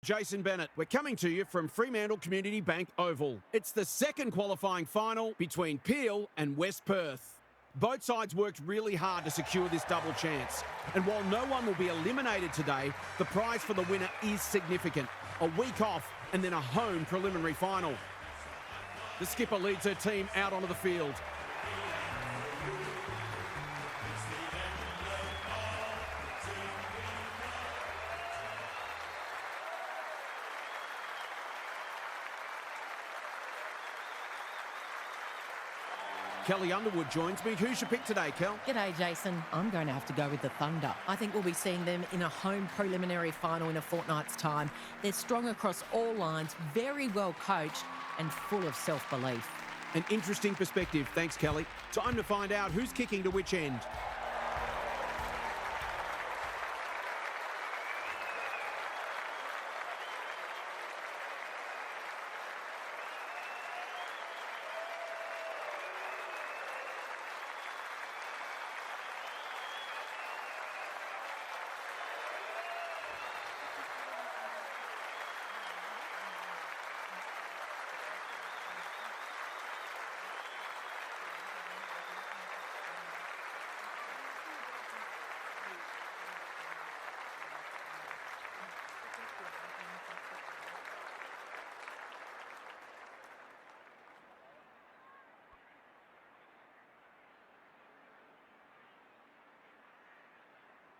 Jason Bennett. We're coming to you from Fremantle Community Bank Oval. It's the second qualifying final between Peel and West Perth. Both sides worked really hard to secure this double chance. And while no one will be eliminated today, the prize for the winner is significant. A week off and then a home preliminary final. The skipper leads her team out onto the field. Kelly Underwood joins me. Who's your pick today, Kel? G'day, Jason. I'm going to have to go with the Thunder. I think we'll be seeing them in a home preliminary final in a fortnight's time. They're strong across all lines, very well coached and full of self-belief. An interesting perspective. Thanks, Kelly. Time to find out who's kicking to which end.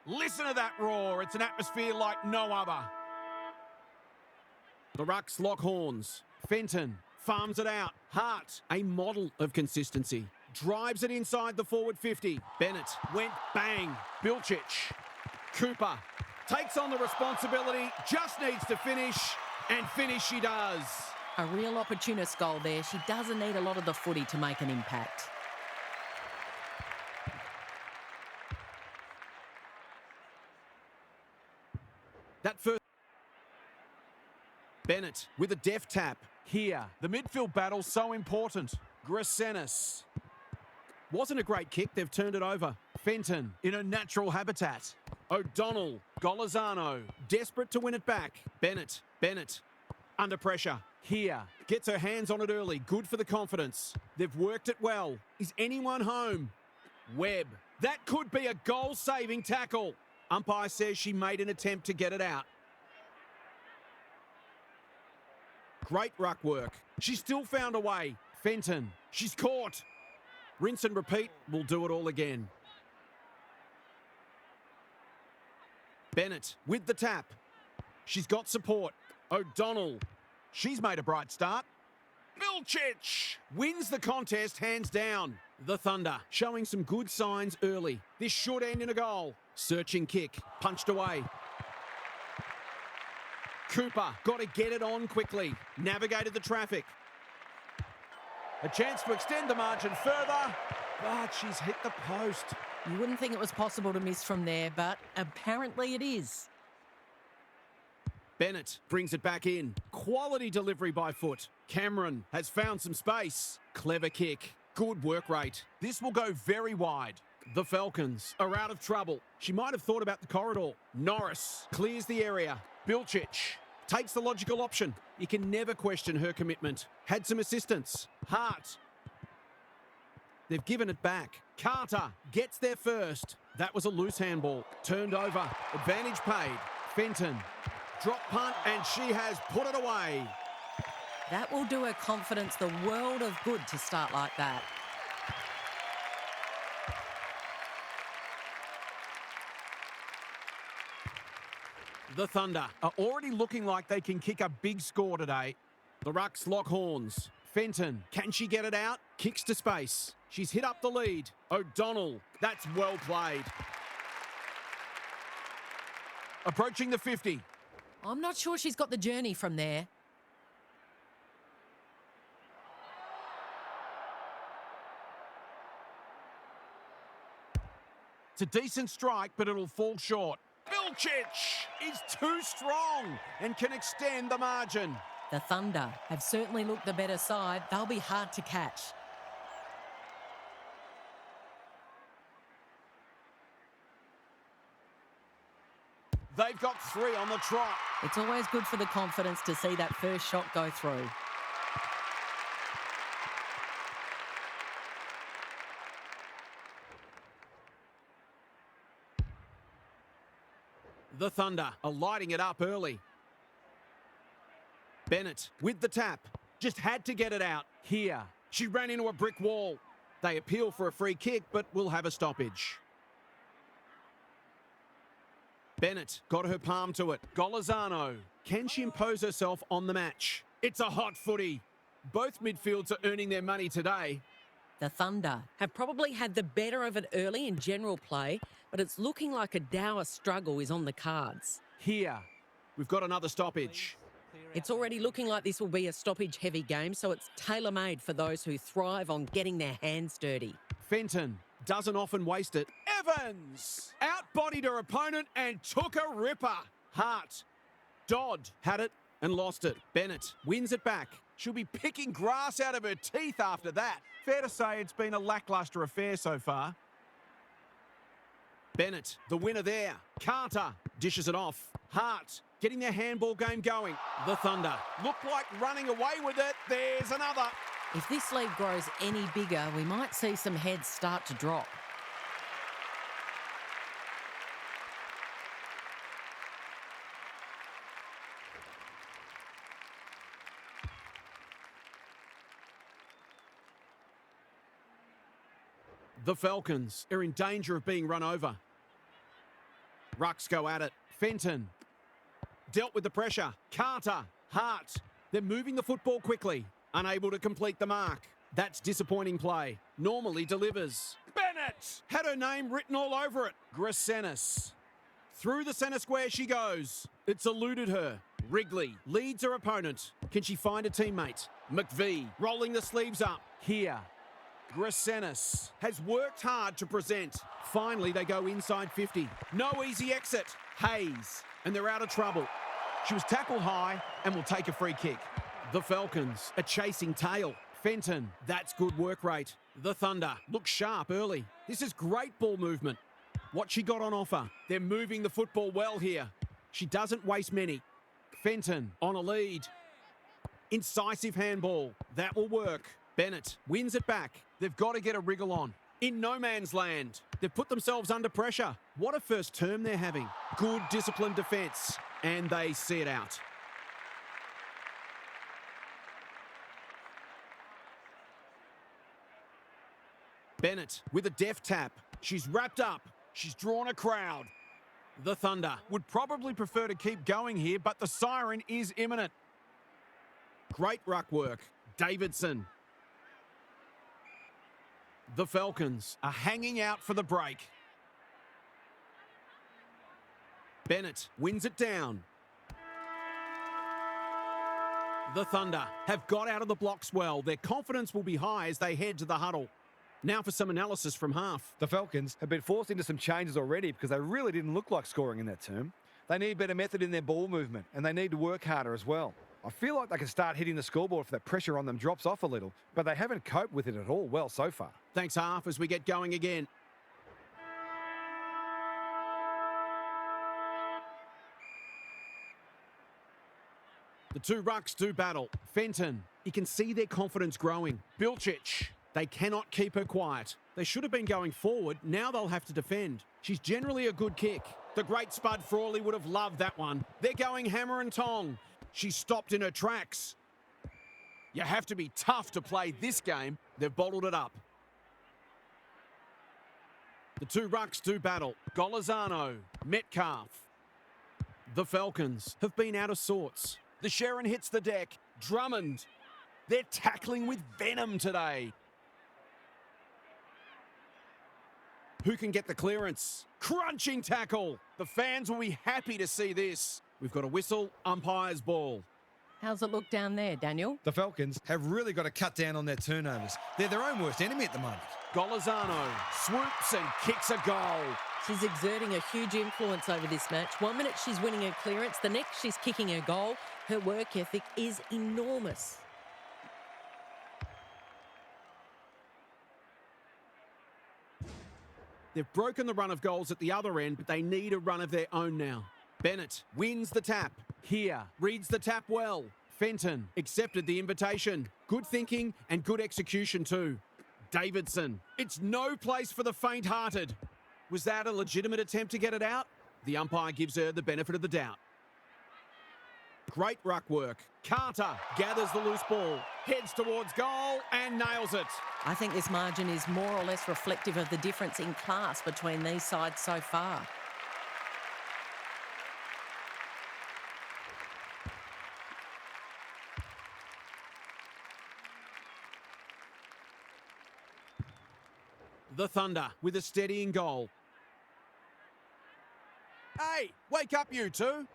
Listen to that roar. It's an atmosphere like no other. The Rucks lock horns. Fenton farms it out. Hart, a model of consistency. Drives it inside the forward 50. Bennett went bang. Bilcic. Cooper takes on the responsibility. Just needs to finish. And finish she does. A real opportunist goal there. She doesn't need a lot of the footy to make an impact. That first... Bennett with a deft tap. Here, the midfield battle's so important. Grasenis. Wasn't a great kick, they've turned it over. Fenton in a natural habitat. O'Donnell, Golizano, desperate to win it back. Bennett, under pressure. Here, gets her hands on it early, good for the confidence. They've worked it well. Is anyone home? Webb, that could be a goal-saving tackle. Umpire says she made an attempt to get it out. Great ruck work. She still found a way. Fenton, she's caught. Rinse and repeat, we'll do it all again. Bennett with the tap. She's got support. O'Donnell, she's made a bright start. Bilcic wins the contest hands down. The Thunder showing some good signs early. This should end in a goal. Searching kick, punched away. Cooper got to get it on quickly. Navigated the traffic. A chance to extend the margin further, but she's hit the post. You wouldn't think it was possible to miss from there, but apparently it is. Bennett brings it back in. Quality delivery by foot. Cameron has found some space. Clever kick. Good work rate. This will go very wide. The Falcons are out of trouble. She might have thought about the corridor. Norris clears the area. Bilcic takes the logical option. You can never question her commitment. Had some assistance. Hart. They've given it back. Carter gets there first. That was a loose handball. Turned over. Advantage paid. Fenton. Drop punt, and she has put it away. That will do her confidence the world of good to start like that. The Thunder are already looking like they can kick a big score today. The Rucks lock horns. Fenton, can she get it out? Kicks to space. She's hit up the lead. O'Donnell, that's well played. Approaching the 50. I'm not sure she's got the journey from there. It's a decent strike, but it'll fall short. Bilcic is too strong and can extend the margin. The Thunder have certainly looked the better side. They'll be hard to catch. They've got 3 on the trot. It's always good for the confidence to see that first shot go through. The Thunder are lighting it up early. Bennett with the tap. Just had to get it out. Here, she ran into a brick wall. They appeal for a free kick, but will have a stoppage. Bennett got her palm to it. Golizano. Can she impose herself on the match? It's a hot footy. Both midfields are earning their money today. The Thunder have probably had the better of it early in general play, but it's looking like a dour struggle is on the cards. Here, we've got another stoppage. It's already looking like this will be a stoppage-heavy game, so it's tailor-made for those who thrive on getting their hands dirty. Fenton doesn't often waste it. Evans outbodied her opponent and took a ripper. Hart. Dodd had it and lost it. Bennett wins it back. She'll be picking grass out of her teeth after that. Fair to say it's been a lacklustre affair so far. Bennett, the winner there. Carter dishes it off. Hart getting their handball game going. The Thunder look like running away with it. There's another. If this league grows any bigger, we might see some heads start to drop. The Falcons are in danger of being run over. Rucks go at it. Fenton dealt with the pressure. Carter, Hart. They're moving the football quickly. Unable to complete the mark. That's disappointing play. Normally delivers. Bennett had her name written all over it. Grasenis. Through the centre square she goes. It's eluded her. Wrigley leads her opponent. Can she find a teammate? McVie rolling the sleeves up. Here. Grasenis has worked hard to present. Finally, they go inside 50. No easy exit. Hayes, and they're out of trouble. She was tackled high and will take a free kick. The Falcons are chasing tail. Fenton, that's good work rate. The Thunder look sharp early. This is great ball movement. What she got on offer. They're moving the football well here. She doesn't waste many. Fenton on a lead. Incisive handball. That will work. Bennett wins it back. They've got to get a wriggle on. In no man's land. They've put themselves under pressure. What a first term they're having. Good disciplined defence. And they see it out. Bennett with a deft tap. She's wrapped up. She's drawn a crowd. The Thunder would probably prefer to keep going here, but the siren is imminent. Great ruck work. Davidson. The Falcons are hanging out for the break. Bennett wins it down. The Thunder have got out of the blocks well. Their confidence will be high as they head to the huddle. Now for some analysis from half. The Falcons have been forced into some changes already because they really didn't look like scoring in that term. They need better method in their ball movement and they need to work harder as well. I feel like they can start hitting the scoreboard if that pressure on them drops off a little, but they haven't coped with it at all well so far. Thanks, half, as we get going again. The two rucks do battle. Fenton, you can see their confidence growing. Bilcic, they cannot keep her quiet. They should have been going forward. Now they'll have to defend. She's generally a good kick. The great Spud Frawley would have loved that one. They're going hammer and tong. She stopped in her tracks. You have to be tough to play this game. They've bottled it up. The two rucks do battle. Golizano, Metcalf. The Falcons have been out of sorts. The Sharon hits the deck. Drummond. They're tackling with venom today. Who can get the clearance? Crunching tackle. The fans will be happy to see this. We've got a whistle, umpire's ball. How's it look down there, Daniel? The Falcons have really got to cut down on their turnovers. They're their own worst enemy at the moment. Golizano swoops and kicks a goal. She's exerting a huge influence over this match. 1 minute she's winning her clearance, the next she's kicking her goal. Her work ethic is enormous. They've broken the run of goals at the other end, but they need a run of their own now. Bennett wins the tap. Here, reads the tap well. Fenton accepted the invitation. Good thinking and good execution too. Davidson, it's no place for the faint-hearted. Was that a legitimate attempt to get it out? The umpire gives her the benefit of the doubt. Great ruck work. Carter gathers the loose ball, heads towards goal and nails it. I think this margin is more or less reflective of the difference in class between these sides so far. The Thunder with a steadying goal. Hey, wake up you two.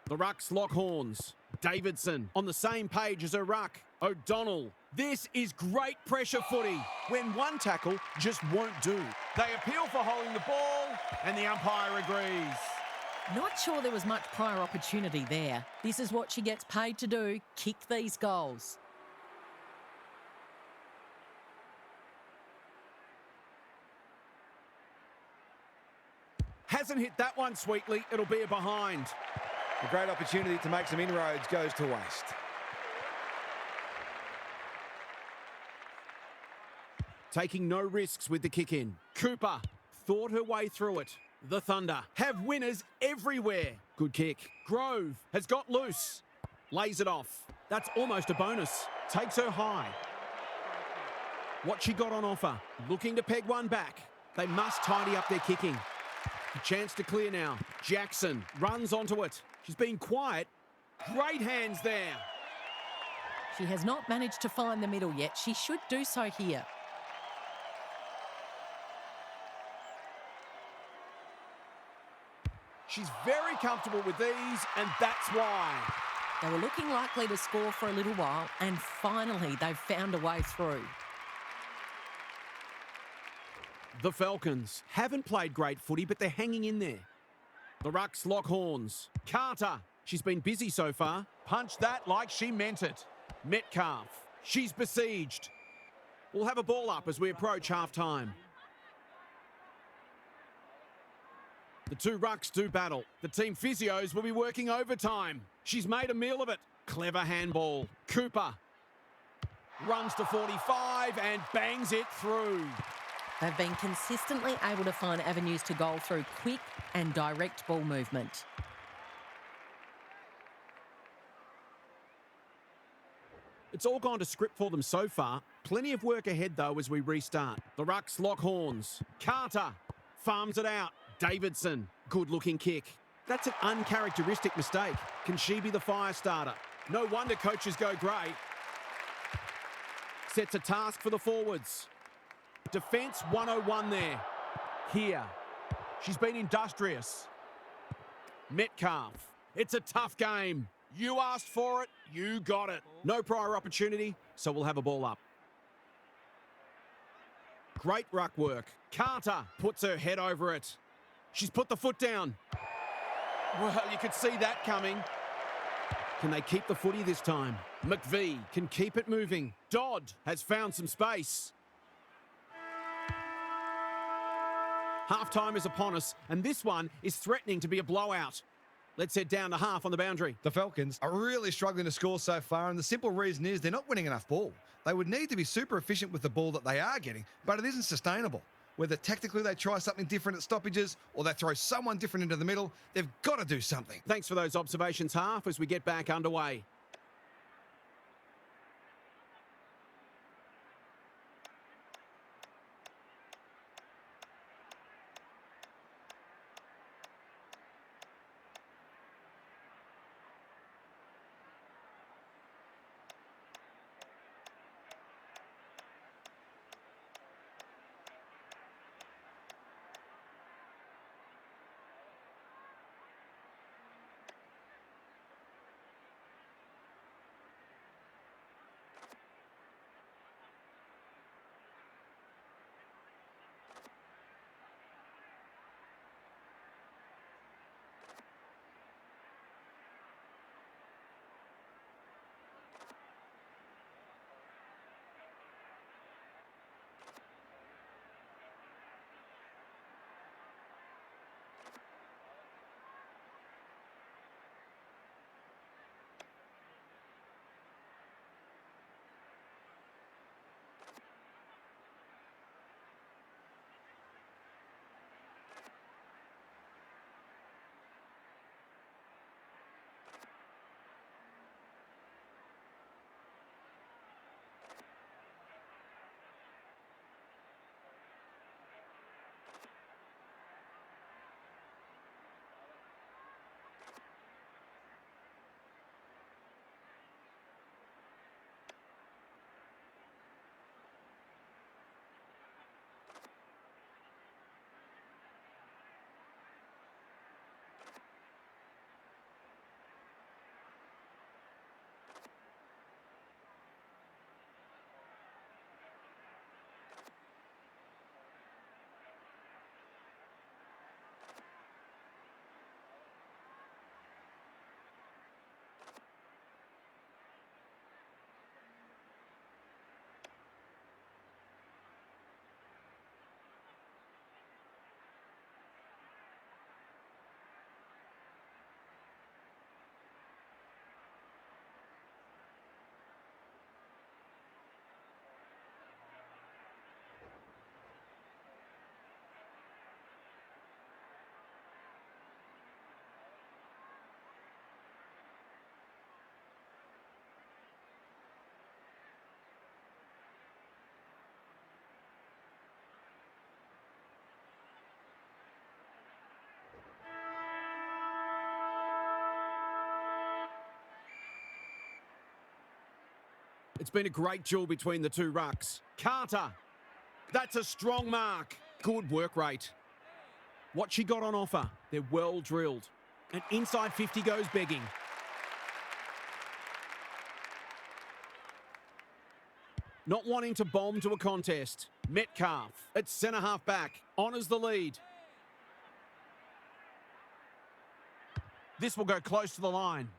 The Rucks lock horns. Davidson on the same page as her ruck. O'Donnell. This is great pressure footy when one tackle just won't do. They appeal for holding the ball and the umpire agrees. Not sure there was much prior opportunity there. This is what she gets paid to do, kick these goals. Hasn't hit that one sweetly. It'll be a behind. A great opportunity to make some inroads goes to waste. Taking no risks with the kick in. Cooper thought her way through it. The Thunder have winners everywhere. Good kick. Grove has got loose. Lays it off. That's almost a bonus. Takes her high. What she got on offer. Looking to peg one back. They must tidy up their kicking. A chance to clear now. Jackson runs onto it. She's been quiet. Great hands there. She has not managed to find the middle yet. She should do so here. She's very comfortable with these, and that's why. They were looking likely to score for a little while, and finally they've found a way through. The Falcons haven't played great footy, but they're hanging in there. The Rucks lock horns. Carter, she's been busy so far. Punched that like she meant it. Metcalf, she's besieged. We'll have a ball up as we approach half-time. The two rucks do battle. The team physios will be working overtime. She's made a meal of it. Clever handball. Cooper runs to 45 and bangs it through. They've been consistently able to find avenues to goal through quick and direct ball movement. It's all gone to script for them so far. Plenty of work ahead, though, as we restart. The Rucks lock horns. Carter farms it out. Davidson, good-looking kick. That's an uncharacteristic mistake. Can she be the fire starter? No wonder coaches go great. Sets a task for the forwards. Defence 101 there. Here. She's been industrious. Metcalf. It's a tough game. You asked for it, you got it. No prior opportunity, so we'll have a ball up. Great ruck work. Carter puts her head over it. She's put the foot down. Well, you could see that coming. Can they keep the footy this time? McVie can keep it moving. Dodd has found some space. Half-time is upon us, and this one is threatening to be a blowout. Let's head down to half on the boundary. The Falcons are really struggling to score so far, and the simple reason is they're not winning enough ball. They would need to be super efficient with the ball that they are getting, but it isn't sustainable. Whether tactically they try something different at stoppages or they throw someone different into the middle, they've got to do something. Thanks for those observations, Half, as we get back underway. It's been a great duel between the two rucks. Carter. That's a strong mark. Good work rate. What she got on offer, they're well drilled. And inside 50 goes begging. Not wanting to bomb to a contest. Metcalf at centre half back. Honours the lead. This will go close to the line.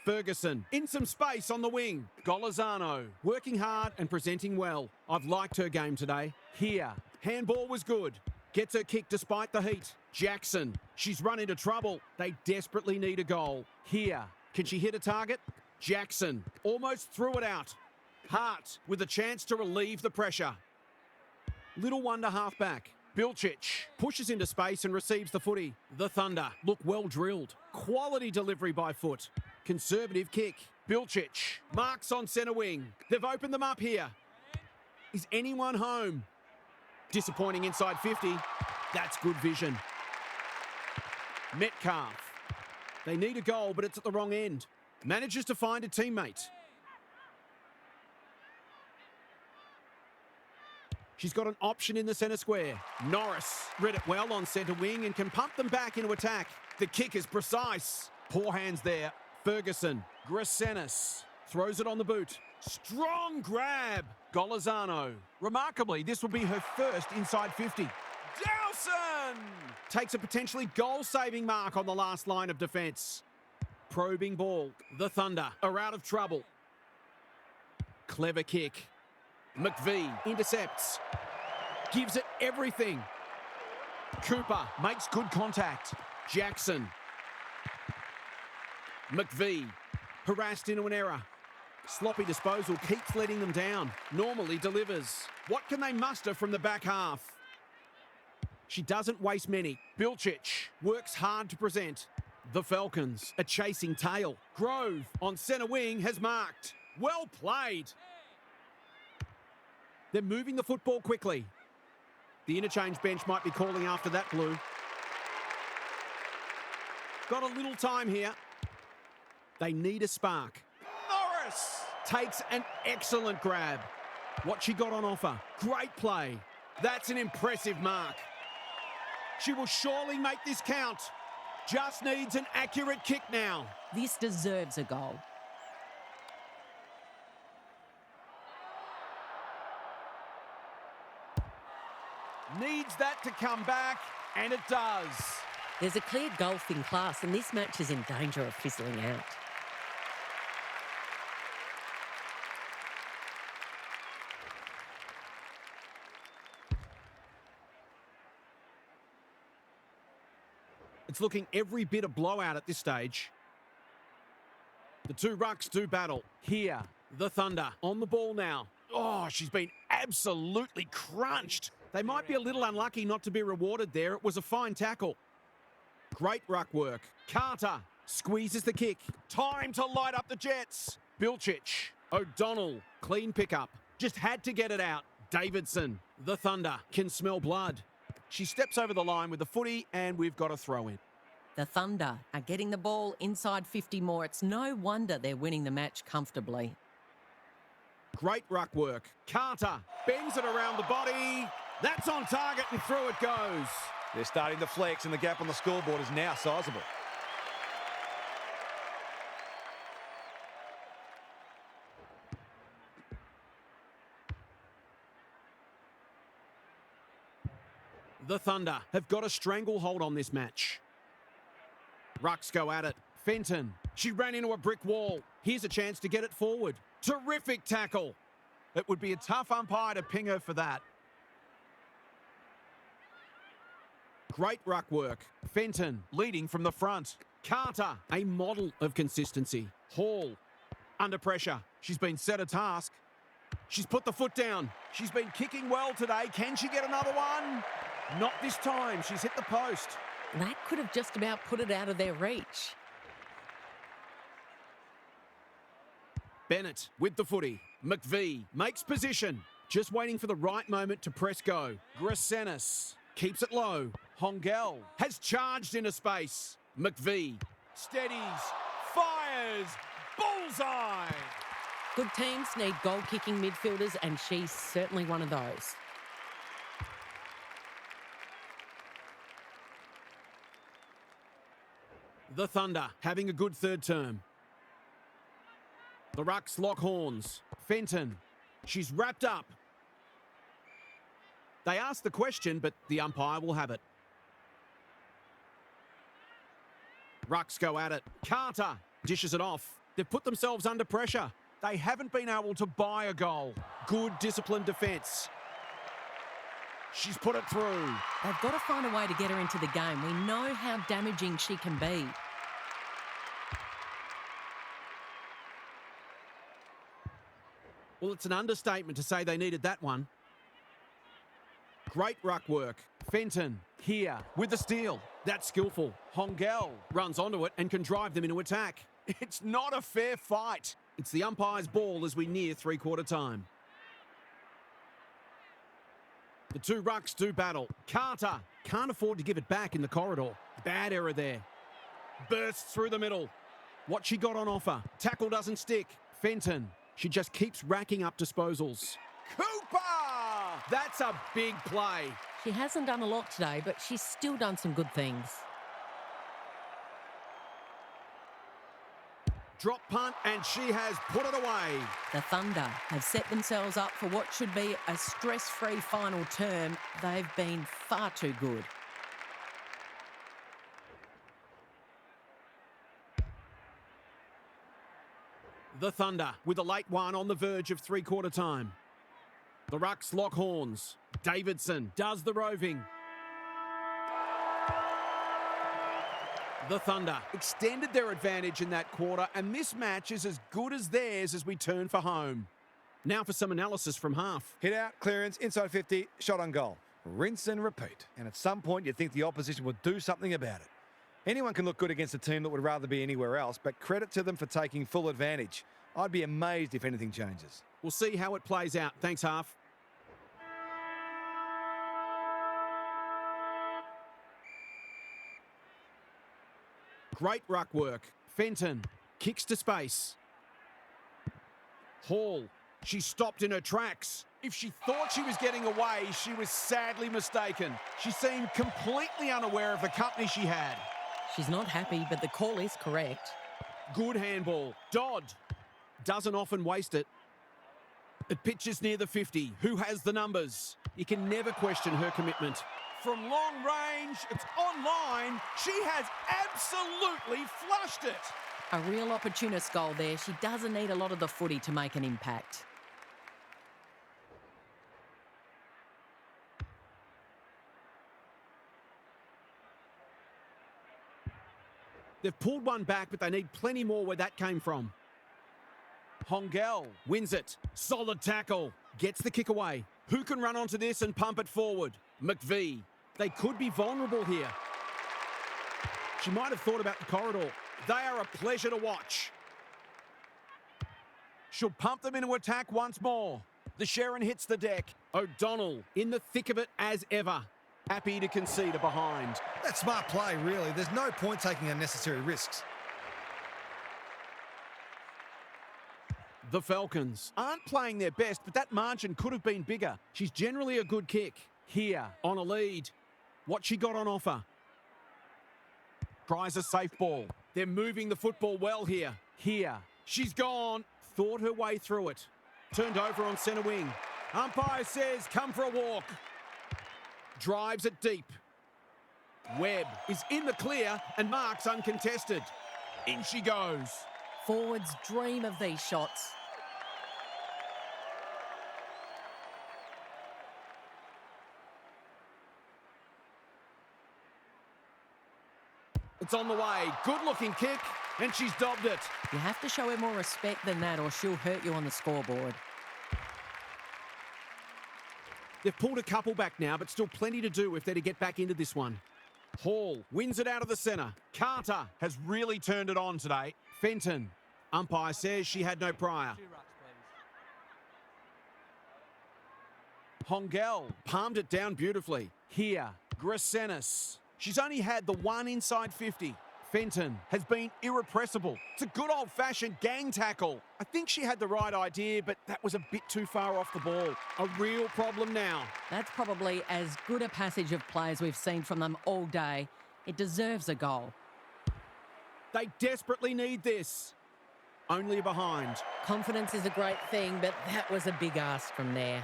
Ferguson in some space on the wing. Golizano working hard and presenting well. I've liked her game today. Here, handball was good. Gets her kick despite the heat. Jackson, she's run into trouble. They desperately need a goal. Here, can she hit a target? Jackson almost threw it out. Hart with a chance to relieve the pressure. Little wonder halfback. Bilcic pushes into space and receives the footy. The Thunder look well drilled. Quality delivery by foot. Conservative kick. Bilcic marks on centre wing. They've opened them up here. Is anyone home? Disappointing inside 50. That's good vision. Metcalf. They need a goal, but it's at the wrong end. Manages to find a teammate. She's got an option in the centre square. Norris read it well on centre wing and can pump them back into attack. The kick is precise. Poor hands there. Ferguson. Grasenis throws it on the boot. Strong grab. Golizano. Remarkably, this will be her first inside 50. Dowson takes a potentially goal-saving mark on the last line of defence. Probing ball. The Thunder are out of trouble. Clever kick. McVie intercepts. Gives it everything. Cooper makes good contact. Jackson. McVie harassed into an error. Sloppy disposal keeps letting them down. Normally delivers. What can they muster from the back half? She doesn't waste many. Bilcic works hard to present. The Falcons are chasing tail. Grove on centre wing has marked. Well played. They're moving the football quickly. The interchange bench might be calling after that blue. Got a little time here. They need a spark. Norris takes an excellent grab. What she got on offer. Great play. That's an impressive mark. She will surely make this count. Just needs an accurate kick now. This deserves a goal. Needs that to come back, and it does. There's a clear gulf in class, and this match is in danger of fizzling out. It's looking every bit a blowout at this stage. The two rucks do battle. Here, the Thunder on the ball now. Oh, she's been absolutely crunched. They might be a little unlucky not to be rewarded there. It was a fine tackle. Great ruck work. Carter squeezes the kick. Time to light up the Jets. Bilcic. O'Donnell. Clean pickup. Just had to get it out. Davidson. The Thunder can smell blood. She steps over the line with the footy and we've got a throw in. The Thunder are getting the ball inside 50 more. It's no wonder they're winning the match comfortably. Great ruck work. Carter bends it around the body. That's on target and through it goes. They're starting to flex and the gap on the scoreboard is now sizable. The Thunder have got a stranglehold on this match. Rucks go at it. Fenton. She ran into a brick wall. Here's a chance to get it forward. Terrific tackle. It would be a tough umpire to ping her for that. Great ruck work. Fenton leading from the front. Carter, a model of consistency. Hall, under pressure. She's been set a task. She's put the foot down. She's been kicking well today. Can she get another one? Not this time. She's hit the post. That could have just about put it out of their reach. Bennett with the footy. McVie makes position. Just waiting for the right moment to press go. Grasenis keeps it low. Hongel has charged into space. McVie steadies, fires, bullseye. Good teams need goal-kicking midfielders, and she's certainly one of those. The Thunder having a good third term. The Rucks lock horns. Fenton. She's wrapped up. They ask the question, but the umpire will have it. Rucks go at it. Carter dishes it off. They've put themselves under pressure. They haven't been able to buy a goal. Good disciplined defence. She's put it through. They've got to find a way to get her into the game. We know how damaging she can be. Well, it's an understatement to say they needed that one. Great ruck work. Fenton here with the steal. That's skillful. Hongel runs onto it and can drive them into attack. It's not a fair fight. It's the umpire's ball as we near three-quarter time. The two rucks do battle. Carter can't afford to give it back in the corridor. Bad error there. Bursts through the middle. What she got on offer. Tackle doesn't stick. Fenton. She just keeps racking up disposals. Cooper! That's a big play. She hasn't done a lot today, but she's still done some good things. Drop punt, and she has put it away. The Thunder have set themselves up for what should be a stress-free final term. They've been far too good. The Thunder with a late one on the verge of three-quarter time. The Rucks lock horns. Davidson does the roving. The Thunder extended their advantage in that quarter, and this match is as good as theirs as we turn for home. Now for some analysis from half. Hit out, clearance, inside 50, shot on goal. Rinse and repeat. And at some point, you'd think the opposition would do something about it. Anyone can look good against a team that would rather be anywhere else, but credit to them for taking full advantage. I'd be amazed if anything changes. We'll see how it plays out. Thanks, half. Great ruck work. Fenton kicks to space. Hall. She stopped in her tracks. If she thought she was getting away, she was sadly mistaken. She seemed completely unaware of the company she had. She's not happy, but the call is correct. Good handball. Dodd doesn't often waste it. It pitches near the 50. Who has the numbers? You can never question her commitment. From long range, it's online. She has absolutely flushed it. A real opportunist goal there. She doesn't need a lot of the footy to make an impact. They've pulled one back, but they need plenty more where that came from. Hongel wins it. Solid tackle. Gets the kick away. Who can run onto this and pump it forward? McVie. They could be vulnerable here. She might have thought about the corridor. They are a pleasure to watch. She'll pump them into attack once more. The Sharon hits the deck. O'Donnell in the thick of it as ever. Happy to concede a behind. That's smart play, really. There's no point taking unnecessary risks. The Falcons aren't playing their best, but that margin could have been bigger. She's generally a good kick. Here, on a lead. What she got on offer. Tries a safe ball. They're moving the football well here. Here. She's gone. Thought her way through it. Turned over on centre wing. Umpire says, come for a walk. Drives it deep. Webb is in the clear and marks uncontested. In she goes. Forwards dream of these shots. It's on the way. Good-looking kick, and she's dobbed it. You have to show her more respect than that, or she'll hurt you on the scoreboard. They've pulled a couple back now, but still plenty to do if they're to get back into this one. Hall wins it out of the centre. Carter has really turned it on today. Fenton. Umpire says she had no prior. Hongel palmed it down beautifully. Here, Grasenis. She's only had the one inside 50. Fenton has been irrepressible. It's a good old-fashioned gang tackle. I think she had the right idea, but that was a bit too far off the ball. A real problem now. That's probably as good a passage of play as we've seen from them all day. It deserves a goal. They desperately need this. Only a behind. Confidence is a great thing, but that was a big ask from there.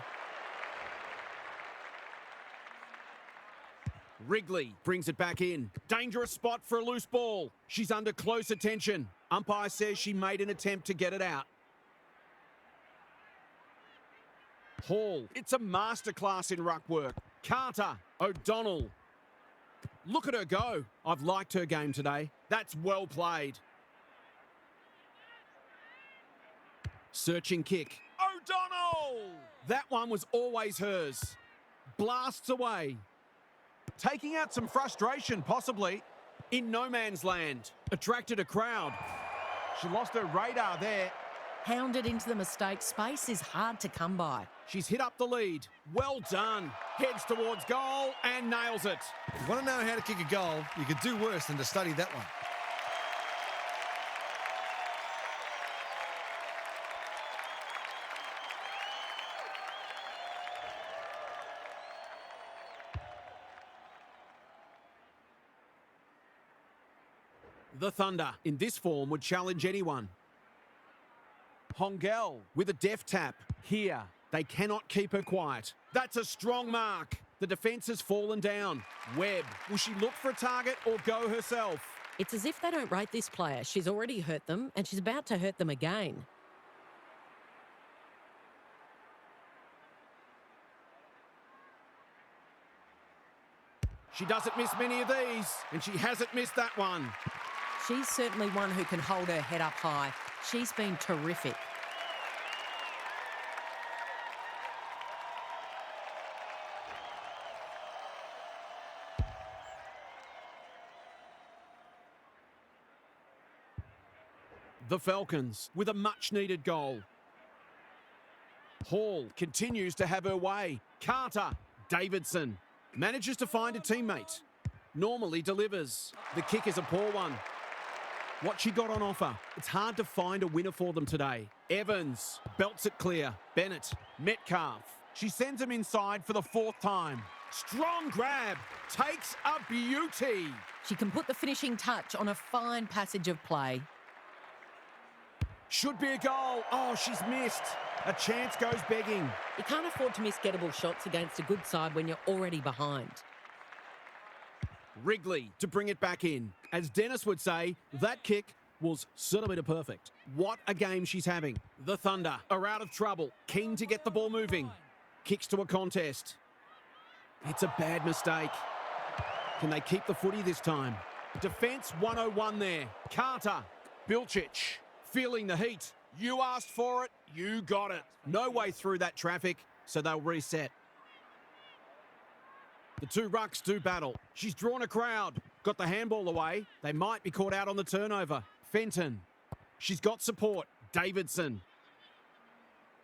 Wrigley brings it back in. Dangerous spot for a loose ball. She's under close attention. Umpire says she made an attempt to get it out. Hall. It's a masterclass in ruck work. Carter. O'Donnell. Look at her go. I've liked her game today. That's well played. Searching kick. O'Donnell! That one was always hers. Blasts away. Taking out some frustration, possibly. In no man's land. Attracted a crowd. She lost her radar there. Hounded into the mistake. Space is hard to come by. She's hit up the lead. Well done. Heads towards goal and nails it. If you want to know how to kick a goal, you could do worse than to study that one. The Thunder, in this form, would challenge anyone. Hongel with a deft tap. Here, they cannot keep her quiet. That's a strong mark. The defence has fallen down. Webb, will she look for a target or go herself? It's as if they don't rate this player. She's already hurt them, and she's about to hurt them again. She doesn't miss many of these, and she hasn't missed that one. She's certainly one who can hold her head up high. She's been terrific. The Falcons with a much-needed goal. Hall continues to have her way. Carter, Davidson, manages to find a teammate. Normally delivers. The kick is a poor one. What she got on offer. It's hard to find a winner for them today. Evans belts it clear. Bennett, Metcalf. She sends him inside for the fourth time. Strong grab. Takes a beauty. She can put the finishing touch on a fine passage of play. Should be a goal. Oh, she's missed. A chance goes begging. You can't afford to miss gettable shots against a good side when you're already behind. Wrigley to bring it back in. As Dennis would say, that kick was centimetre perfect. What a game she's having. The Thunder are out of trouble, keen to get the ball moving. Kicks to a contest. It's a bad mistake. Can they keep the footy this time? Defence 101 there. Carter, Bilchich, feeling the heat. You asked for it, you got it. No way through that traffic, so they'll reset. The two rucks do battle. She's drawn a crowd. Got the handball away. They might be caught out on the turnover. Fenton. She's got support. Davidson.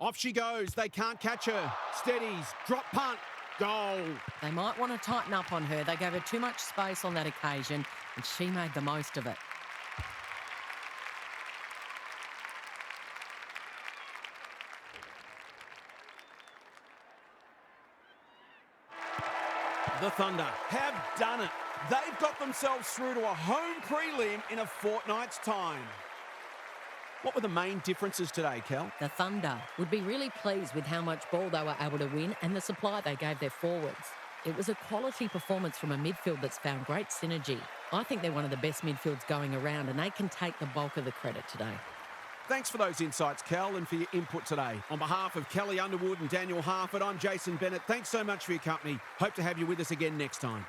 Off she goes. They can't catch her. Steadies. Drop punt. Goal. They might want to tighten up on her. They gave her too much space on that occasion, and she made the most of it. The Thunder have done it. They've got themselves through to a home prelim in a fortnight's time. What were the main differences today, Kel? The Thunder would be really pleased with how much ball they were able to win and the supply they gave their forwards. It was a quality performance from a midfield that's found great synergy. I think they're one of the best midfields going around, and they can take the bulk of the credit today. Thanks for those insights, Kel, and for your input today. On behalf of Kelly Underwood and Daniel Harford, I'm Jason Bennett. Thanks so much for your company. Hope to have you with us again next time.